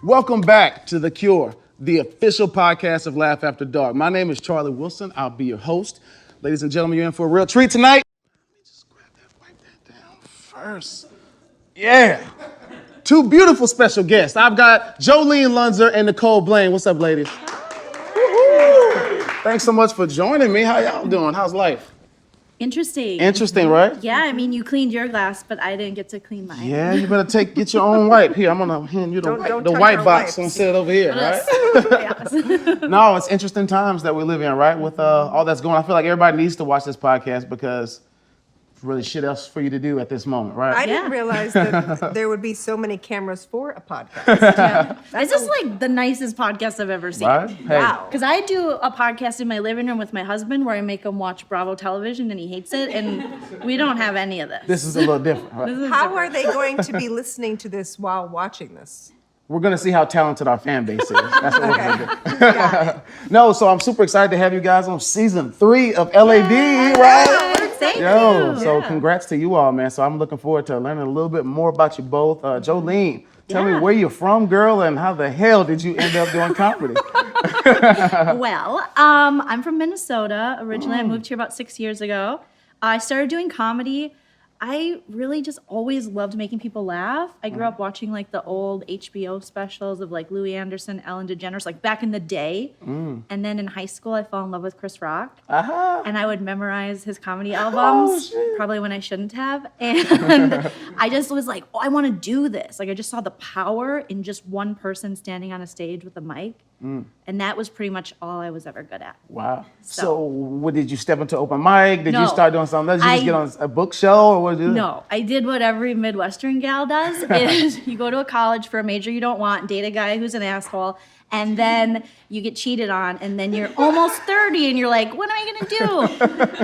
Welcome back to The Cure, the official podcast of Laugh After Dark. My name is Charlie Wilson. I'll be your host. Ladies and gentlemen, you're in for a real treat tonight. Let me just wipe that down first. Yeah. Two beautiful special guests. I've got Joleen Lunzer and Nicole Blaine. What's up, ladies? Woo-hoo. Thanks so much for joining me. How y'all doing? How's life? Interesting. Interesting, right? Yeah, I mean, you cleaned your glass, but I didn't get to clean mine. Yeah, you better get your own wipe. Here, I'm gonna hand you the white box and set it over here, right? No, it's interesting times that we live in, right? With all that's going on. I feel like everybody needs to watch this podcast because really shit else for you to do at this moment, right? I didn't realize that there would be so many cameras for a podcast. Yeah. This is like the nicest podcast I've ever seen. Right? Hey. Wow. Because I do a podcast in my living room with my husband where I make him watch Bravo television and he hates it, and we don't have any of this. This is a little different, right? How are they going to be listening to this while watching this? We're gonna see how talented our fan base is. That's what we're gonna do. Got it. No, so I'm super excited to have you guys on season 3 of LAD, right? Thank Yo, you. so congrats to you all, man. So I'm looking forward to learning a little bit more about you both. Joleen, tell me where you're from, girl, and how the hell did you end up doing comedy? Well, I'm from Minnesota. Originally, I moved here about 6 years ago. I started doing comedy. I really just always loved making people laugh. I grew up watching like the old HBO specials of like Louis Anderson, Ellen DeGeneres, like back in the day. And then in high school, I fell in love with Chris Rock. And I would memorize his comedy albums, probably when I shouldn't have. And I just was like, oh, I want to do this. Like I just saw the power in just one person standing on a stage with a mic. And that was pretty much all I was ever good at. Wow. So what, did you step into open mic? Did you No. start doing something else? Did you just get on a book show or what did you do? No, I did what every Midwestern gal does, is you go to a college for a major you don't want, date a guy who's an asshole, and then you get cheated on, and then you're almost 30, and you're like, what am I gonna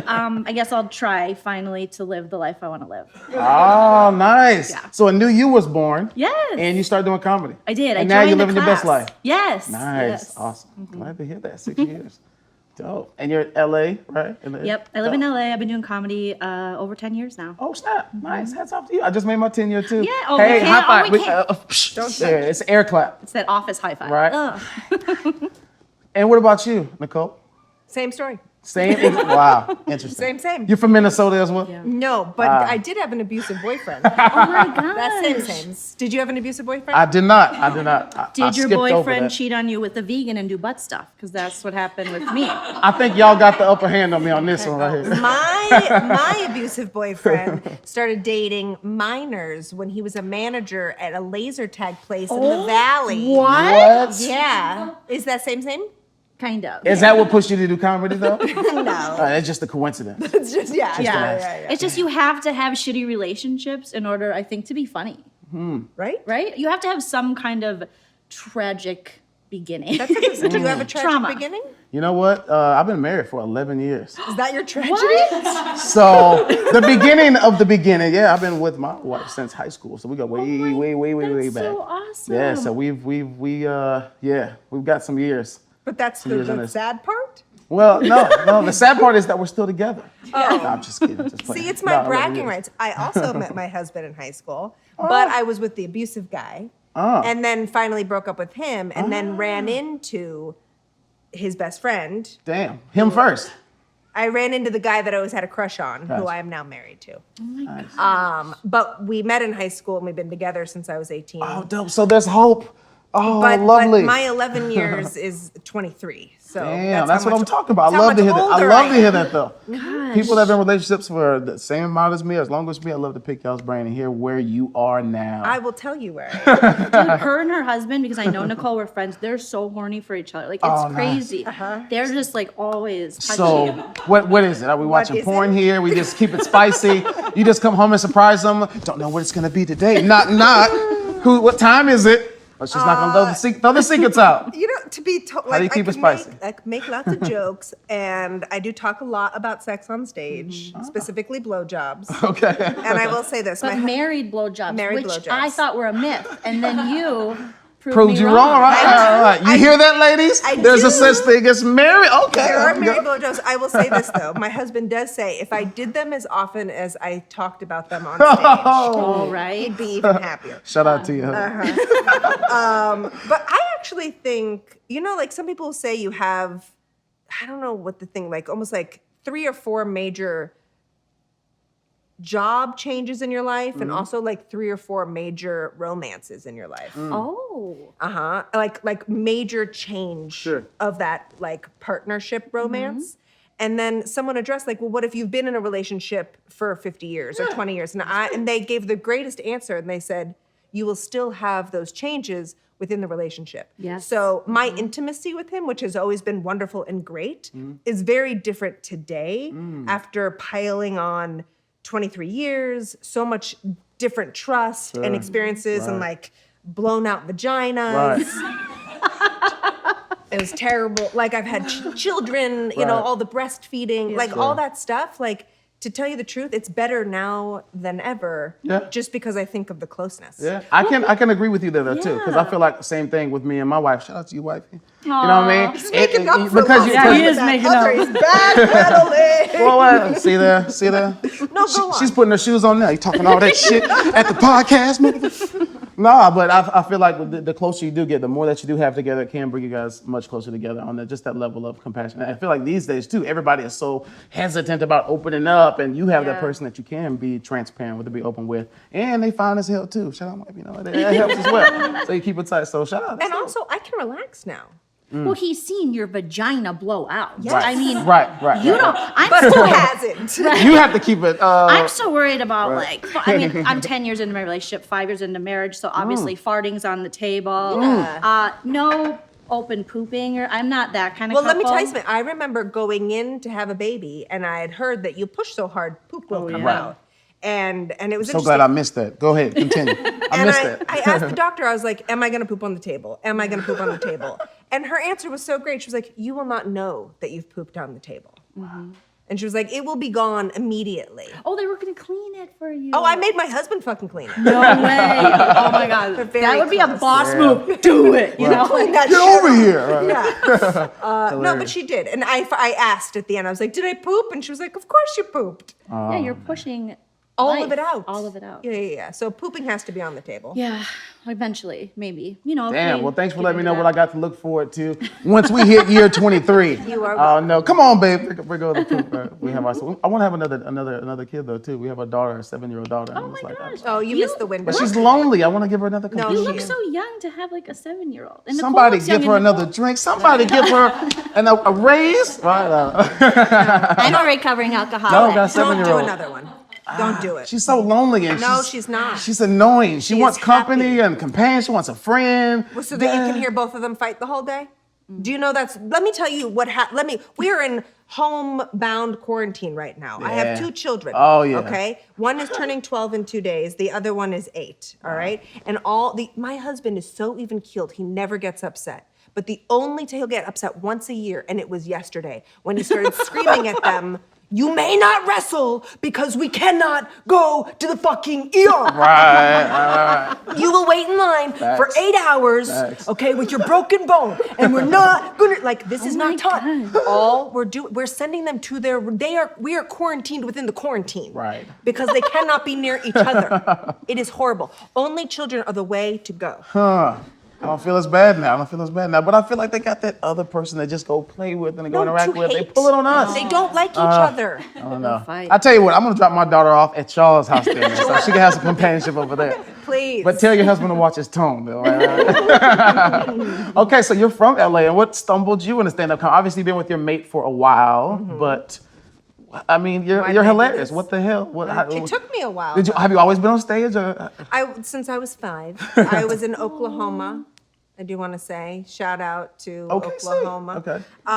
do? I guess I'll try finally to live the life I wanna live. Oh, nice. Yeah. So a new you was born. Yes. And you started doing comedy. I did. And I now you're joined the living your best class. life. Yes. Nice. Yes. Awesome. Glad to hear that. 6 years. Dope. And you're in LA, right? Yep. I live in LA. I've been doing comedy over 10 years now. Oh, snap. Nice. Hats off to you. I just made my 10-year too. Yeah. Oh, hey, we high can't. five. Oh, we can't. Don't there, it's an air clap. It's that office high five. Right. Ugh. And what about you, Nicole? Same story. Same? Wow. Interesting. Same. You're from Minnesota as well? Yeah. No, but I did have an abusive boyfriend. Oh my God. That's same. Did you have an abusive boyfriend? I did not. I Did your skipped over boyfriend that. cheat on you with a vegan and do butt stuff? Because that's what happened with me. I think y'all got the upper hand on me on this one right here. My abusive boyfriend started dating minors when he was a manager at a laser tag place in the valley. What? Yeah. Is that same? Kind of. Is that what pushed you to do comedy though? No. It's just a coincidence. It's just Yeah. yeah. It's just you have to have shitty relationships in order, I think, to be funny. Right? Right? You have to have some kind of tragic beginning. That's what do you have a tragic Trauma. beginning? You know what? I've been married for 11 years. Is that your tragedy? What? So the beginning of the beginning, yeah, I've been with my wife since high school. So we go way That's back. so awesome. Yeah, so we've got some years. But that's years in the this. sad part? Well, no, the sad part is that we're still together. Oh. No, I'm just kidding. Just playing. See, it's my No, bragging yeah. rights. I also met my husband in high school, but I was with the abusive guy. And then finally broke up with him and then ran into his best friend. Damn, him first. I ran into the guy that I always had a crush on, who I am now married to. Nice. But we met in high school and we've been together since I was 18. Oh, dope. So there's hope. Oh, but lovely. my 11 years is 23. So Damn, that's how what I'm much- talking about. I that's how love to much hear that. I older love to hear am. that though. People that have been in relationships for the same amount as me, as long as me, I love to pick y'all's brain and hear where you are now. I will tell you where I am. Dude, her and her husband, because I know Nicole, we're friends, they're so horny for each other. Like, it's Oh, nice. crazy. They're just like always touching. So what is it? Are we watching is porn it? here? We just keep it spicy. You just come home and surprise them. Don't know what it's gonna be today. Not. What time is it? Let's just not gonna throw the secrets out. You know, to be How do you keep it spicy? I can make lots of jokes, and I do talk a lot about sex on stage, specifically blowjobs. Okay. And I will say this: but married blowjobs, Married which blowjobs. I thought were a myth. And then you Proved you wrong, right? You hear that, ladies? There's a such thing as married. Okay. There are married blowjobs. I will say this though. My husband does say if I did them as often as I talked about them on stage, All right. he'd be even happier. Shout out to you. But I actually think, like some people say you have, I don't know what the thing, like almost like 3 or 4 major job changes in your life and also like 3 or 4 major romances in your life. Oh. Like major change of that like partnership romance. And then someone addressed like, well, what if you've been in a relationship for 50 years or 20 years? And they gave the greatest answer and they said, you will still have those changes within the relationship. Yes. So my intimacy with him, which has always been wonderful and great, is very different today after piling on 23 years, so much different trust and experiences and like blown out vaginas. It was terrible. Like I've had children, all the breastfeeding, like all that stuff. Like to tell you the truth, it's better now than ever just because I think of the closeness. Yeah, I can agree with you there too, because I feel like the same thing with me and my wife. Shout out to you, wifey. You know what I mean? He's making up for because he is making up. He's backpedaling. Well, see there? No, go on. She's putting her shoes on now. You talking all that shit at the podcast, motherfucker? Nah, but I feel like the closer you do get, the more that you do have together, it can bring you guys much closer together on just that level of compassion. And I feel like these days too, everybody is so hesitant about opening up, and you have that person that you can be transparent with, to be open with, and they fine as hell too. Shout out, that helps as well. So you keep it tight. So shout out. And also, I can relax now. Well, he's seen your vagina blow out. Yes. I mean, right. you don't. But who hasn't? You have to keep it. I'm so worried about I'm 10 years into my relationship, 5 years into marriage, so obviously farting's on the table. No open pooping, or I'm not that kind of couple. Let me tell you something. I remember going in to have a baby, and I had heard that you push so hard, poop will come out. And it was so glad I missed that. Go ahead, continue. I missed that. I asked the doctor, I was like, am I going to poop on the table? Am I going to poop on the table? And her answer was so great. She was like, you will not know that you've pooped on the table. And she was like, it will be gone immediately. Oh, they were going to clean it for you. Oh, I made my husband fucking clean it. No way. Oh my God. That would be a boss move. Do it. You know? Get over here. Right. Yeah. No, but she did. And I asked at the end, I was like, did I poop? And she was like, of course you pooped. Yeah, you're pushing all of it out. All of it out. Yeah. So pooping has to be on the table. Yeah, eventually, maybe. Damn. Well, thanks for letting me know what I got to look forward to once we hit year 23. You are. Oh no! Come on, babe. Bring over the poop. We have I want to have another kid though too. We have a daughter, a 7-year-old daughter. Oh my gosh. Oh, you missed the window. But she's lonely. I want to give her another. No, you look so young to have like a 7-year-old. And somebody give her another drink. Somebody give her a raise. Right. I'm a recovering alcoholic. No, got Don't 7-year-old. do another one. Don't do it. She's so lonely and she's not. She's annoying. She wants is company happy. and companion. She wants a friend. Well, so that you can hear both of them fight the whole day? Do you know let me tell you what we are in homebound quarantine right now. I have 2 children. Oh, yeah. Okay? One is turning 12 in 2 days. The other one is 8. All right? And my husband is so even keeled. He never gets upset. But the only time he'll get upset once a year, and it was yesterday, when he started screaming at them, you may not wrestle because we cannot go to the fucking ER. Right. You will wait in line for 8 hours, okay, with your broken bone, and we're not gonna this is not time. All we're sending them to we are quarantined within the quarantine, right? Because they cannot be near each other. It is horrible. Only children are the way to go. Huh. I don't feel as bad now. But I feel like they got that other person they just go play with and they go interact with. They pull it on us. They don't like each other. I don't know. I tell you what, I'm gonna drop my daughter off at Shaw's house then, so she can have some companionship over there. Please. But tell your husband to watch his tone, though. Right? Okay, so you're from LA, and what stumbled you into stand-up comedy? Obviously, you've been with your mate for a while, but I mean, you're hilarious. What the hell? It took me a while. Have you always been on stage? Or? Since I was 5. I was in Oklahoma. I do want to say shout out to Oklahoma. Okay. No,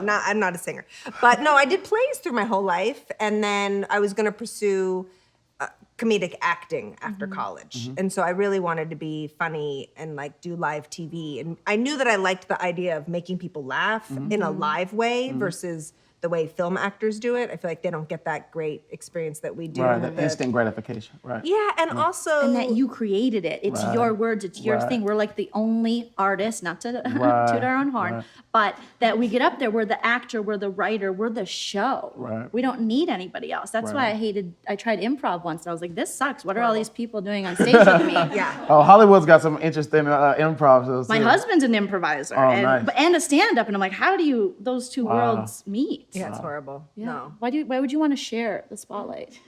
I'm not a singer, but no, I did plays through my whole life, and then I was going to pursue comedic acting after college, and so I really wanted to be funny and do live TV, and I knew that I liked the idea of making people laugh in a live way versus the way film actors do it. I feel like they don't get that great experience that we do. Right, with the instant gratification. Right. Yeah, and also And that you created it. It's your words. It's your Right. thing. We're like the only artists, not to Right. toot our own horn, Right. but that we get up there. We're the actor. We're the writer. We're the show. Right. We don't need anybody else. That's why I tried improv once. And I was like, this sucks. What are all these people doing on stage with me? yeah. Oh, Hollywood's got some interesting improv shows. My too. husband's an improviser nice. and a stand-up, and I'm like, how do those two worlds meet? Yeah, it's horrible. Yeah. No. Why would you want to share the spotlight?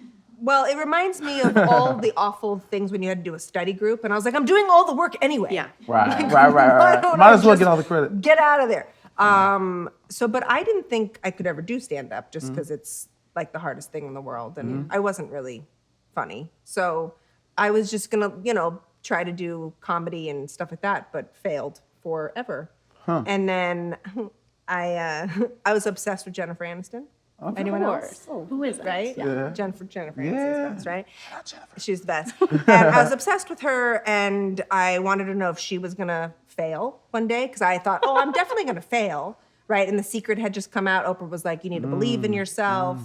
Well, it reminds me of all the awful things when you had to do a study group, and I was like, I'm doing all the work anyway. Yeah. Right. Why don't Might I as well just get all the credit. Get out of there. But I didn't think I could ever do stand up just because it's like the hardest thing in the world, and I wasn't really funny. So I was just gonna, try to do comedy and stuff like that, but failed forever. And then I was obsessed with Jennifer Aniston. Anyone else? Oh, who is it? Right? Yeah. Jennifer Yeah. Aniston's best, right? She's the best. And I was obsessed with her, and I wanted to know if she was gonna fail one day, because I thought, I'm definitely gonna fail, right? And The Secret had just come out. Oprah was like, you need to believe in yourself.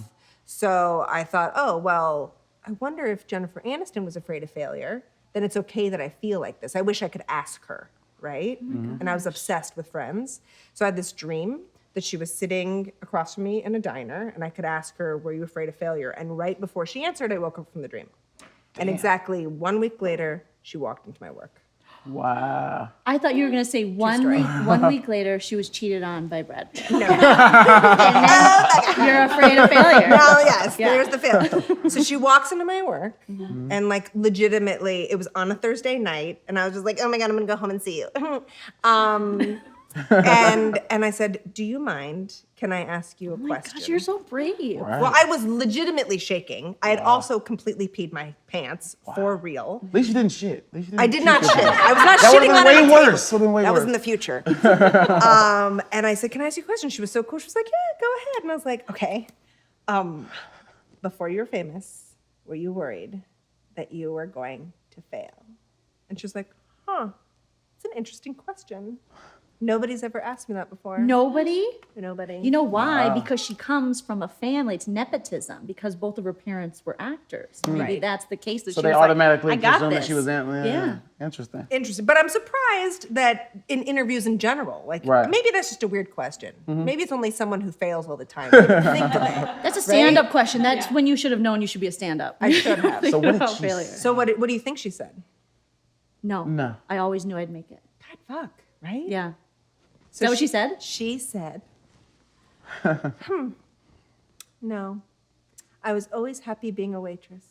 So I thought, I wonder if Jennifer Aniston was afraid of failure, then it's okay that I feel like this. I wish I could ask her, right? And I was obsessed with Friends. So I had this dream that she was sitting across from me in a diner, and I could ask her, were you afraid of failure? And right before she answered, I woke up from the dream. And exactly 1 week later, she walked into my work. Wow. I thought you were going to say one week later, she was cheated on by Brad Pitt. No. You're afraid of failure. Oh, yes, Yeah. there's the failure. So she walks into my work, and like legitimately, it was on a Thursday night, and I was just like, oh my God, I'm gonna go home and see you. And I said, do you mind? Can I ask you a question? Gosh, you're so brave. Right. Well, I was legitimately shaking. I had also completely peed my pants for real. At least you didn't shit. At least you didn't I did not shit. shit. I was not That would've shitting been on way any worse. table. Would've been way That was worse. in the future. And I said, can I ask you a question? She was so cool. She was like, yeah, go ahead. And I was like, okay. Before you were famous, were you worried that you were going to fail? And she was like, it's an interesting question. Nobody's ever asked me that before. Nobody? Nobody. You know why? Because she comes from a family. It's nepotism because both of her parents were actors. Maybe Right. that's the case. That So she they was automatically like, I got presume that this. she was in. Yeah. Interesting. Interesting. But I'm surprised that in interviews in general, like maybe that's just a weird question. Maybe it's only someone who fails all the time who would think of it. That's a stand-up question. That's when you should have known you should be a stand-up. I should have. So what did About she failure. say? So what do you think she said? No. I always knew I'd make it. God, fuck, right? Yeah. So Is that what she said? She said, no. I was always happy being a waitress.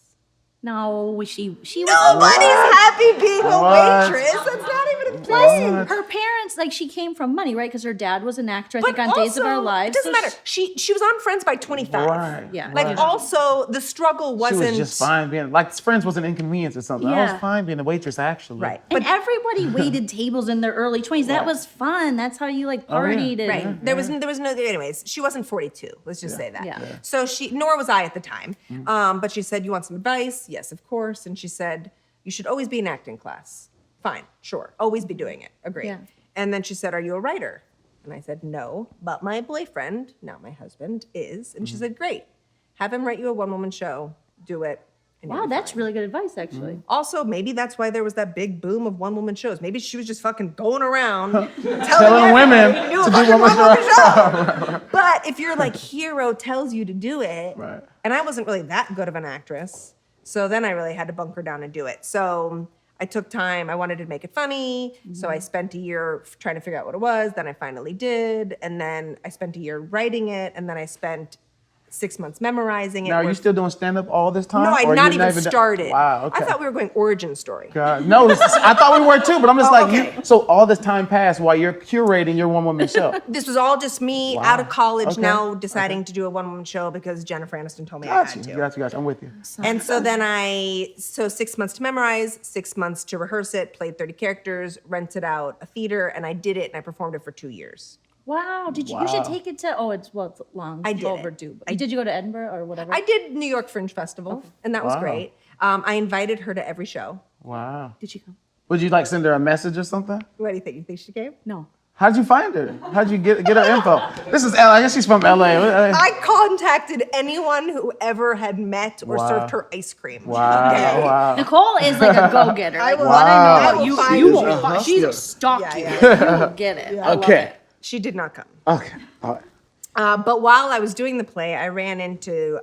No, she was. Nobody's happy being a What? waitress. That's not even a thing. Listen, her parents, like, she came from money, right? Because her dad was an actor, I think, on Days of Our Lives. It doesn't so matter. She was on Friends by 25. Right. Yeah. Like, right. also, the struggle She wasn't... was just fine being like Friends was an inconvenience or something. I Yeah. was fine being a waitress actually. Right. And everybody waited tables in their early 20s. That was fun. That's how you, like, Oh, yeah. partied. Right. And, There was no. Anyways, she wasn't 42. Let's just say that. Yeah. Yeah. So nor was I at the time. But she said, "You want some advice?" Yes, of course. And she said, "You should always be in acting class." Fine, sure, always be doing it. Agree. Yeah. And then she said, "Are you a writer?" And I said, "No, but my boyfriend, now my husband, is." And she said, "Great, have him write you a one-woman show. Do it." And you'll wow, be that's fine." really good advice, actually. Also, maybe that's why there was that big boom of one-woman shows. Maybe she was just fucking going around Telling telling women everybody do a to do fucking one-woman show. But if your like hero tells you to do it, Right. and I wasn't really that good of an actress, so then I really had to bunker down and do it. So I took time. I wanted to make it funny, so I spent a year trying to figure out what it was. Then I finally did, and then I spent a year writing it, and then I spent 6 months memorizing it. Now, are you still doing stand up all this time? No, I Or not you even done- started. Wow. Okay. I thought we were going origin story. God. No, I thought we were too, but I'm just Oh, like, okay. so all this time passed while you're curating your one woman show. This was all just me Wow. out of college Okay. now deciding to do a one-woman show because Jennifer Aniston told me I Got had you. to. Got you. I'm with you. And so then 6 months to memorize, 6 months to rehearse it, played 30 characters, rented out a theater, and I did it and I performed it for 2 years. Wow. Did you? You should take it to. Oh, it's long. I It's did it. overdue. But did you go to Edinburgh or whatever? I did New York Fringe Festival, and that was Wow. great. I invited her to every show. Wow. Did she come? Would you like send her a message or something? What do you think? You think she came? No. How'd you find her? How'd you get her info? This is LA. I guess she's from LA. I contacted anyone who ever had met or served her ice cream. Wow. Okay? Wow. Nicole is like a go-getter. Like, will- what I know I about will you, find you you. will. She's a stalk you. Yeah. You will get it. I love Okay. it. She did not come. Okay. All right. But while I was doing the play, I ran into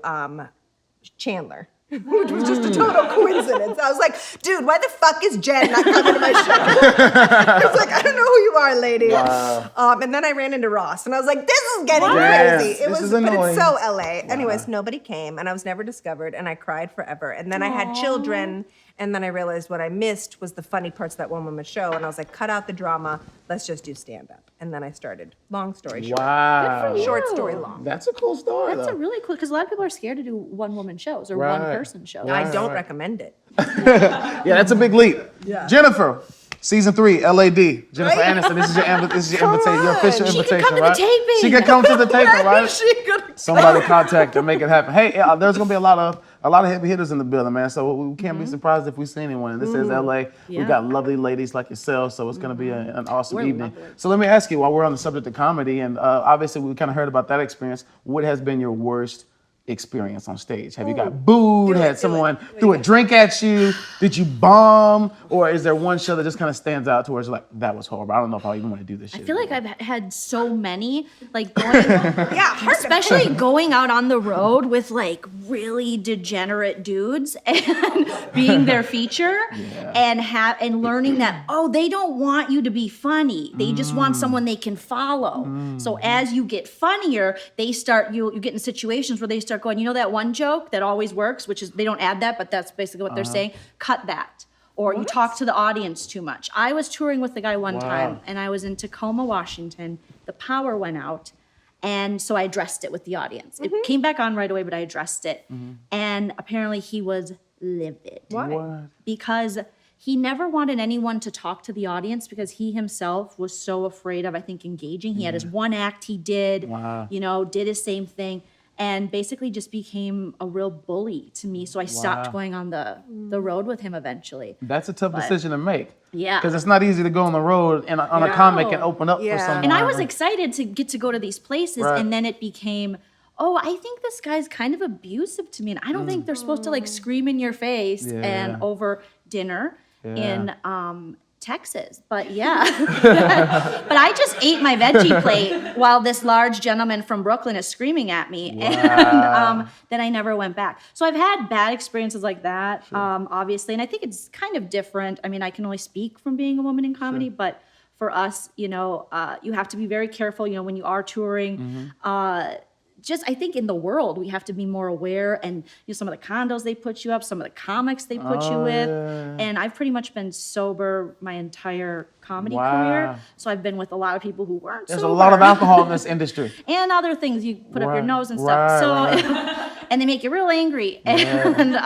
Chandler, which was just a total coincidence. I was like, dude, why the fuck is Jen not coming to my show? I was like, I don't know who you are, lady. Wow. And then I ran into Ross, and I was like, this is getting Yes, crazy. this is But annoying. it's so LA. Anyways, nobody came, and I was never discovered, and I cried forever. And then I had children, and then I realized what I missed was the funny parts of that one-woman show, and I was like, cut out the drama, let's just do stand-up. And then I started. Long story short. Wow. Short story long. That's a cool story. That's a though. really cool, because a lot of people are scared to do one-woman shows or Right. one-person shows. I don't recommend it. Yeah, that's a big leap. Yeah. Jennifer, season 3, LAD. Jennifer Right? Aniston. This is your invitation, your on. official She can invitation, come to the right? taping. She can come to the taping, When right? is she gonna Somebody contact her, make it happen. Hey, there's gonna be a lot of heavy hitters in the building, man. So we can't be surprised if we see anyone. And this is LA. Yeah. We've got lovely ladies like yourself, so it's gonna be an awesome We're evening. lovely. So let me ask you, while we're on the subject of comedy, and obviously we kind of heard about that experience. What has been your worst experience on stage? Have you got booed? Do it, Had do it, someone do it. threw a drink at you? Did you bomb? Or is there one show that just kind of stands out to where it's like, that was horrible? I don't know if I even want to do this shit. I feel like anymore. I've had so many, like going, Yeah, hard to especially going out on the road with like really degenerate dudes and being their feature and learning that, oh, they don't want you to be funny. They just want someone they can follow. So as you get funnier, they start, you get in situations where they start going, you know that one joke that always works, which is they don't add that, but that's basically what they're saying. Cut that. Or you talk to the audience too much. I was touring with the guy one time, and I was in Tacoma, Washington. The power went out, and so I addressed it with the audience. It came back on right away, but I addressed it. And apparently he was livid. Why? What? Because he never wanted anyone to talk to the audience because he himself was so afraid of, I think, engaging. He had his one act he did, did his same thing. And basically just became a real bully to me. So I stopped going on the road with him eventually. That's a tough decision to make. Yeah. Because it's not easy to go on the road and on a comic and open up for Yeah. someone. And I was excited to get to go to these places. Right. And then it became, oh, I think this guy's kind of abusive to me. And I don't think they're supposed to like scream in your face and over dinner in Texas. But yeah. But I just ate my veggie plate while this large gentleman from Brooklyn is screaming at me. And then I never went back. So I've had bad experiences like that, obviously. And I think it's kind of different. I mean, I can only speak from being a woman in comedy, but for us, you have to be very careful, when you are touring. Just I think in the world we have to be more aware, and some of the condos they put you up, some of the comics they put you with, and I've pretty much been sober my entire comedy career. So I've been with a lot of people who weren't There's sober. a lot of alcohol in this industry. And other things you put up your Right, nose and stuff. right, And they make you real angry. And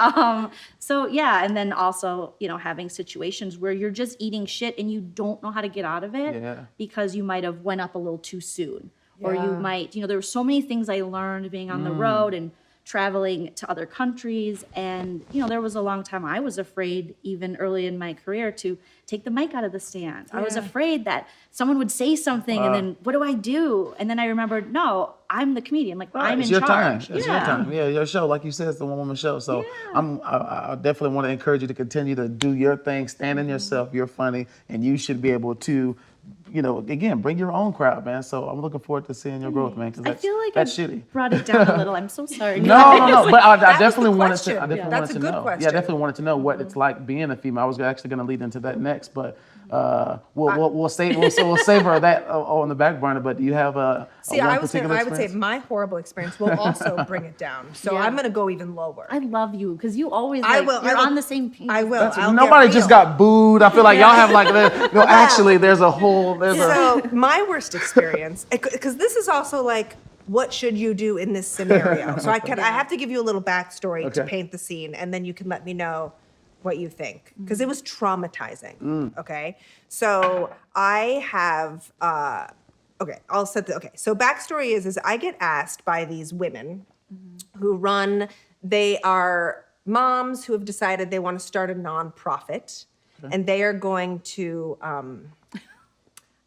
and then also, having situations where you're just eating shit and you don't know how to get out of it because you might have went up a little too soon. Or you might, there were so many things I learned being on the road and traveling to other countries. And, there was a long time I was afraid, even early in my career, to take the mic out of the stand. I was afraid that someone would say something and then what do I do? And then I remembered, no, I'm the comedian. Like, I'm It's in your charge. time. It's your time. Yeah, your show, like you said, it's the one-woman show. So I definitely want to encourage you to continue to do your thing, stand in yourself. You're funny, and you should be able to, again, bring your own crowd, man. So I'm looking forward to seeing your growth, man. Because I feel like that's I shitty. brought it down a little. I'm so sorry. No. But I That was definitely the wanted question. to. I definitely That's wanted a to good know. question. Yeah, I definitely wanted to know what it's like being a female. I was actually going to lead into that next, but we'll save her that on the back burner. But do you have a See, one I particular would say experience? my horrible experience will also bring it down. So Yeah. I'm going to go even lower. I love you because you always I like, will- you're I will- on the same page. I will. I'll Nobody get just real. got booed. I feel like y'all have actually there's a whole So my worst experience, because this is also like, what should you do in this scenario? So I have to give you a little backstory to Okay. paint the scene, and then you can let me know what you think, because it was traumatizing. Okay, so I have. I'll set the. Okay, so backstory is I get asked by these women who run. They are moms who have decided they want to start a nonprofit, and they are going to.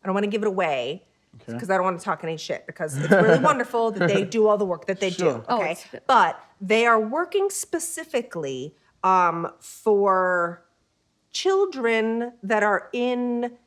I don't want to give it away because I don't want to talk any shit because it's really wonderful that they do all the work that they do. Oh, Okay. it's good. But they are working specifically for children that are in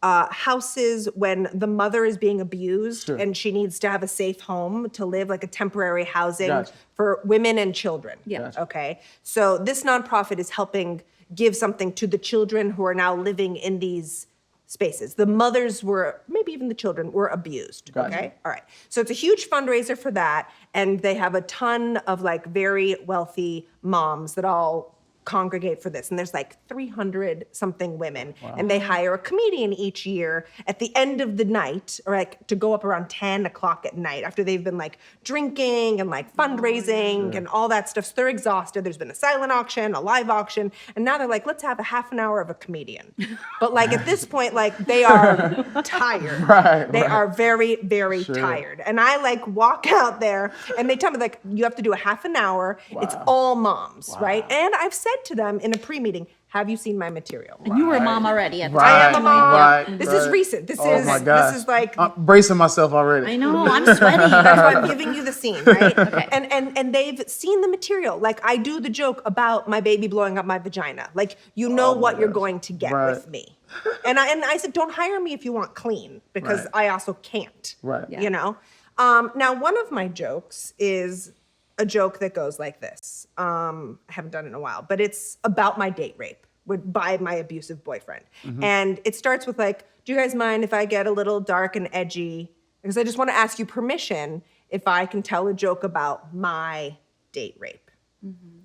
houses when the mother is being abused and she needs to have a safe home to live, like a temporary housing for women and children. Yeah. Okay. So this nonprofit is helping give something to the children who are now living in these spaces. The mothers were, maybe even the children, were abused. Okay. All right. So it's a huge fundraiser for that. And they have a ton of like very wealthy moms that all congregate for this. And there's like 300 something women. And they hire a comedian each year at the end of the night, or like to go up around 10 o'clock at night after they've been like drinking and like fundraising and all that stuff. So they're exhausted. There's been a silent auction, a live auction. And now they're like, let's have a half an hour of a comedian. But like at this point, like they are tired. They are very, very tired. And I like walk out there and they tell me like, you have to do a half an hour. It's all moms, right? And I've said to them in a pre-meeting, have you seen my material? And you were a mom already at the I time. am a mom. Right, This right. is recent. This my gosh. this is like I'm bracing myself already. I know, I'm sweaty. that's why I'm giving you the scene, right? And they've seen the material. Like I do the joke about my baby blowing up my vagina. Like you know what you're going to get with me. And I said, don't hire me if you want clean because I also can't. Right. You know? Now one of my jokes is a joke that goes like this. I haven't done it in a while, but it's about my date rape by my abusive boyfriend. And it starts with like, do you guys mind if I get a little dark and edgy? Because I just want to ask you permission if I can tell a joke about my date rape.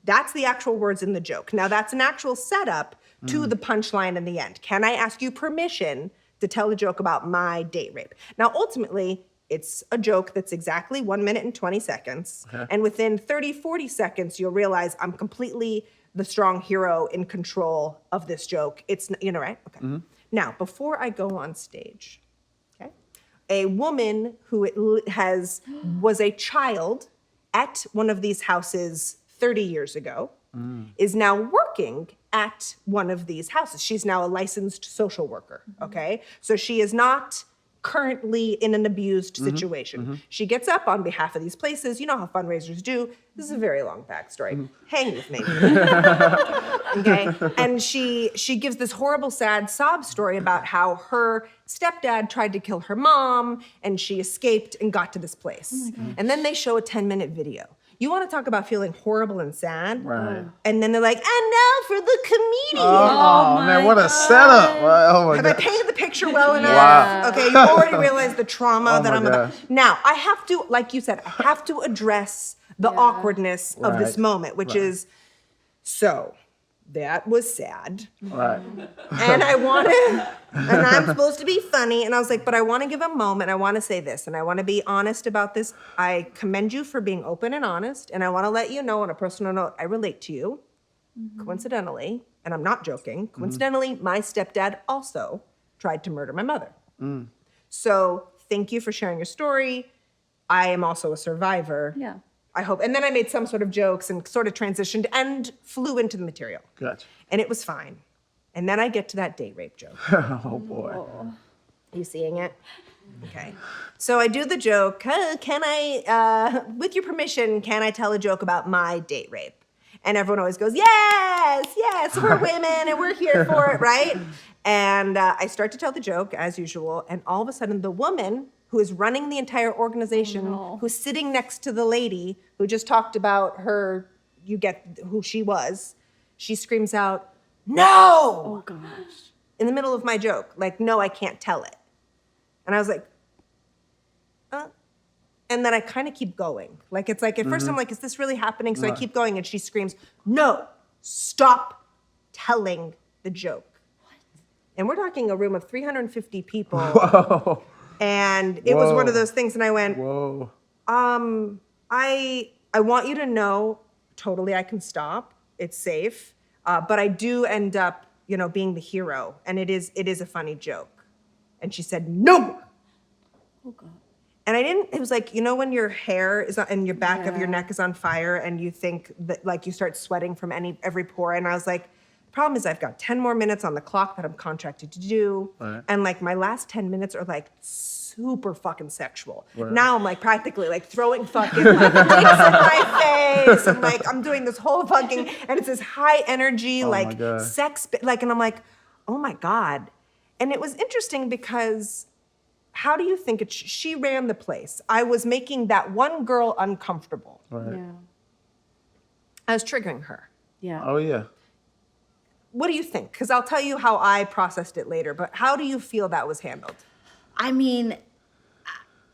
That's the actual words in the joke. Now that's an actual setup to the punchline in the end. Can I ask you permission to tell a joke about my date rape? Now, ultimately, it's a joke that's exactly 1 minute and 20 seconds. And within 30, 40 seconds, you'll realize I'm completely the strong hero in control of this joke. It's, you know, right? Okay. Now, before I go on stage, okay, a woman who was a child at one of these houses 30 years ago is now working at one of these houses. She's now a licensed social worker, okay? So she is not currently in an abused situation. She gets up on behalf of these places. You know how fundraisers do. This is a very long backstory. Hang with me. Okay? And she gives this horrible, sad sob story about how her stepdad tried to kill her mom and she escaped and got to this place. And then they show a 10-minute video. You want to talk about feeling horrible and sad? Right. And then they're like, and now for the comedian. Oh, man, what a setup. Oh, my Have I God. painted the picture well enough? Wow. Okay, you already realize the trauma that my I'm about. gosh. Now, I have to, like you said, I have to address the awkwardness of this moment, which is, so that was sad. Right. And I wanted, and I'm supposed to be funny. And I was like, but I want to give a moment. I want to say this, and I want to be honest about this. I commend you for being open and honest. And I want to let you know on a personal note, I relate to you. Coincidentally, and I'm not joking, coincidentally, my stepdad also tried to murder my mother. So thank you for sharing your story. I am also a survivor. Yeah. I hope. And then I made some sort of jokes and sort of transitioned and flew into the material. Gotcha. And it was fine. And then I get to that date rape joke. Oh, boy. You seeing it? Okay. So I do the joke. Can I, with your permission, can I tell a joke about my date rape? And everyone always goes, yes, we're women and we're here for it, right? And I start to tell the joke as usual. And all of a sudden the woman who is running the entire organization, who's sitting next to the lady who just talked about her, you get who she was, she screams out, no! Oh, gosh. In the middle of my joke, like, no, I can't tell it. And I was like, and then I kind of keep going. Like, it's like, at first I'm like, is this really happening? So I keep going and she screams, no, stop telling the joke. What? And we're talking a room of 350 people. Whoa. And it was one of those things. And I went, Whoa. I want you to know, totally I can stop. It's safe. But I do end up, being the hero. And it is a funny joke. And she said, no more. Oh, God. And I didn't, it was like, when your hair is on, and your back of your neck is on fire and you think that like you start sweating from every pore. And I was like, Problem is I've got 10 more minutes on the clock that I'm contracted to do. Right. And like my last 10 minutes are like super fucking sexual. Right. Now I'm like practically like throwing fucking like, dicks in my face. And like I'm doing this whole fucking, and it's this high energy, Oh my like God. sex, like, and I'm like, oh my God. And it was interesting because how do you think it, she ran the place. I was making that one girl uncomfortable. Right. Yeah. I was triggering her. Yeah. Oh yeah. What do you think? Because I'll tell you how I processed it later, but how do you feel that was handled? I mean,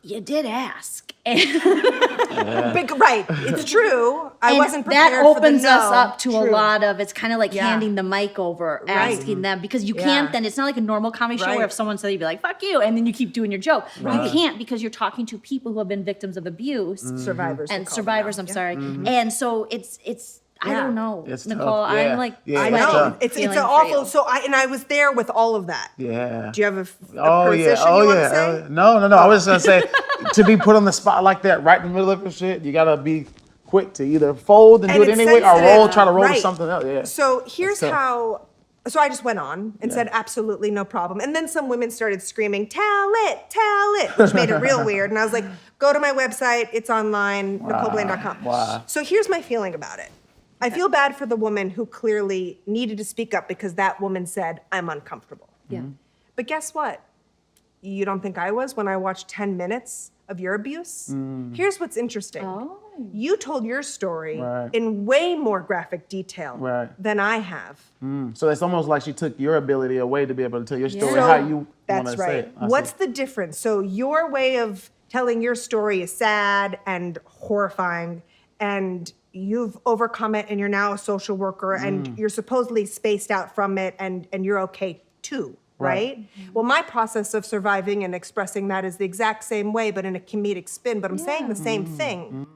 you did ask. Right, it's true. I And wasn't prepared that for the opens us no. up to a True. lot of, it's kind of like Yeah. handing the mic over, Right. asking them, because you Yeah. can't then, it's not like a normal comedy show Right. where if someone said, you'd be like, fuck you, and then you keep doing your joke. Right. You can't, because you're talking to people who have been victims of abuse. Survivors. they And call them survivors, now. I'm Yeah. sorry. And so it's I Yeah. don't know, It's Nicole, tough. Yeah. I'm like, Yeah, I it's know. tough. It's feeling an for awful. you. So I was there with all of that. Yeah. Do you have a Oh yeah, position oh you want yeah. to say? No. I was just gonna say, to be put on the spot like that, right in the middle of your shit, you gotta be quick to either fold and do it it's anyway, or sensitive. try to roll to Right. something else. Yeah. So here's That's tough. how. So I just went on and said, absolutely no problem. And then some women started screaming, tell it, which made it real weird. And I was like, go to my website. It's online, NicoleBlaine.com. Wow. So here's my feeling about it. I feel bad for the woman who clearly needed to speak up because that woman said, I'm uncomfortable. yeah. But guess what? You don't think I was when I watched 10 minutes of your abuse? Here's what's interesting. Oh. You told your story Right. in way more graphic detail Right. than I have. So it's almost like she took your ability away to be able to tell your story So how you want that's to say right. it. I What's see. the difference? So your way of telling your story is sad and horrifying, and you've overcome it, and you're now a social worker, and you're supposedly spaced out from it, and you're okay too, right? Well, my process of surviving and expressing that is the exact same way, but in a comedic spin. But I'm saying the same thing.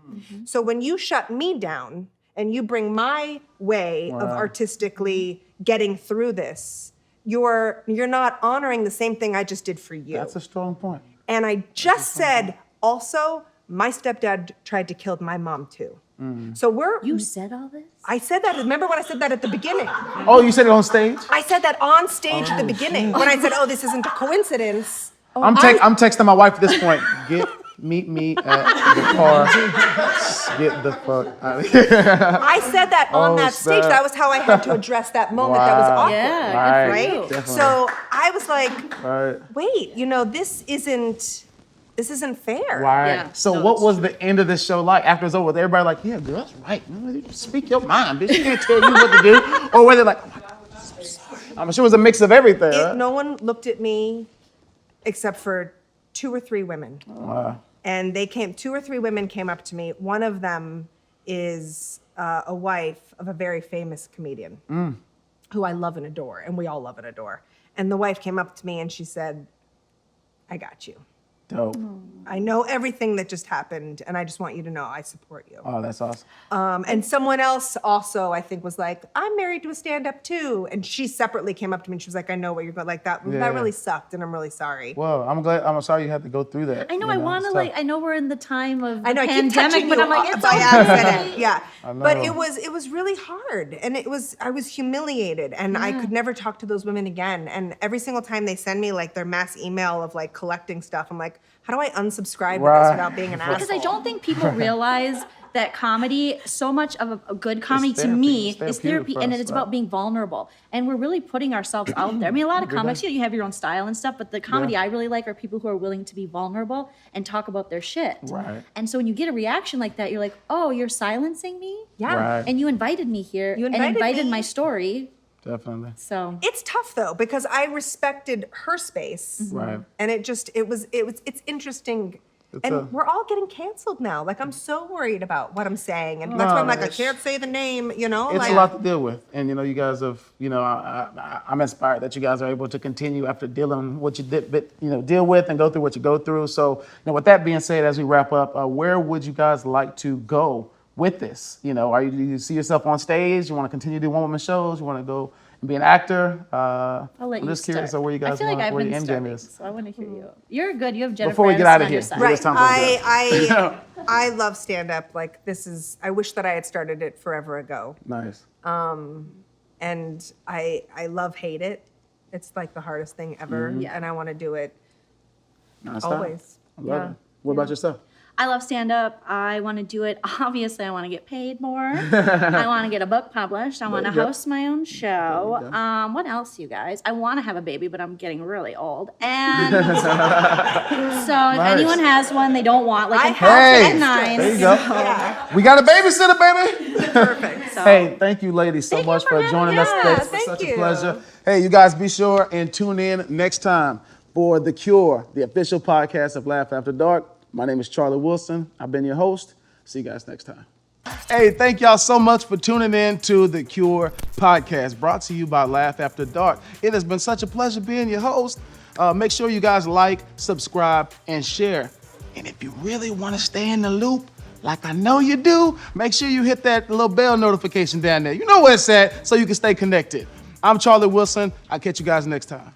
So when you shut me down and you bring my way of artistically getting through this, you're not honoring the same thing I just did for you. That's a strong point. And I just said, also, my stepdad tried to kill my mom too. So You said all this? I said that, remember when I said that at the beginning? Oh, you said it on stage? I said that on stage at the beginning when I said, oh, this isn't a coincidence. I'm texting my wife at this point. Meet me at the car. Get the fuck out of here. I said that on Oh, that stage. snap. That was how I had to address that moment. That was Wow. awkward. Yeah, Right. good for Right? you. Definitely. So I was like, Right. wait, this isn't fair. Right. Yeah. So No, what it's was the end of this show like? After it's over, was everybody like, yeah, girl, that's right. Speak your mind, bitch. You can't tell you what to do. Or were they like, oh my God, I'm so sorry. I'm sure it was a mix of everything. right? No one looked at me except for 2 or 3 women. Wow. And 2 or 3 women came up to me. One of them is a wife of a very famous comedian who I love and adore, and we all love and adore. And the wife came up to me and she said, I got you. Dope. I know everything that just happened, and I just want you to know I support you. Oh, that's awesome. And someone else also, I think, was like, I'm married to a stand-up too. And she separately came up to me and she was like, I know what you're going, like that Yeah. really sucked, and I'm really sorry. Well, I'm sorry you had to go through that. I know, you I want to it's like, tough. I know we're in the time of I know, I the keep touching pandemic, but you I'm like, it's by okay. accident. Yeah. But know. it was really hard. And I was humiliated, and I could never talk to those women again. And every single time they send me like their mass email of like collecting stuff, I'm like, how do I unsubscribe to this Right. without being an asshole? Because I don't think people realize that comedy, so much of a good comedy to therapy. me It's is therapeutic therapy, for and us, it's right. about being vulnerable. And we're really putting ourselves out there. I mean, a lot of comics, you have your own style and stuff, but the comedy I really like are people who are willing to be vulnerable and talk about their shit. Right. And so when you get a reaction like that, you're like, oh, you're silencing me? Yeah. Right. And you invited me here You and invited me. my story. Definitely. So It's tough though, because I respected her space. Right. And it's interesting. It's And we're all getting canceled now. Like, I'm so worried about what I'm saying. And that's why I'm like, I can't say the name, It's like, a lot to deal with, and you guys have, I'm inspired that you guys are able to continue after dealing what you did, deal with and go through what you go through. So, with that being said, as we wrap up, where would you guys like to go with this? Do you see yourself on stage? You want to continue to do one-woman shows? You want to go and be an actor? I'll let I'm you just curious start. of where you guys I feel like I've where been your end game starting, is. so I want to hear you. You're good. You have Jennifer Before we get Aniston out of on your here. side. Right. right. time for I love stand up. Like, I wish that I had started it forever ago. Nice. and I hate it. It's like the hardest thing ever, Yeah. and I want to do it Nonstop. always. I love it. What about yourself? I love stand-up. I want to do it. Obviously, I want to get paid more. I want to get a book published. I want to There you go. host my own show. There you go. What else, you guys? I want to have a baby, but I'm getting really old. And so if anyone has one they don't want, like I in have House Hey, at 9. there you go. Yeah, We got a babysitter, baby. perfect. So, Hey, thank you, ladies, so Thank you much for for having joining me. us. Yeah, It's thank such a you. pleasure. Hey, you guys, be sure and tune in next time for The Cure, the official podcast of Laugh After Dark. My name is Charlie Wilson. I've been your host. See you guys next time. Hey, thank y'all so much for tuning in to The Cure podcast, brought to you by Laugh After Dark. It has been such a pleasure being your host. Make sure you guys like, subscribe, and share. And if you really want to stay in the loop, like I know you do, make sure you hit that little bell notification down there. You know where it's at, so you can stay connected. I'm Charlie Wilson. I'll catch you guys next time.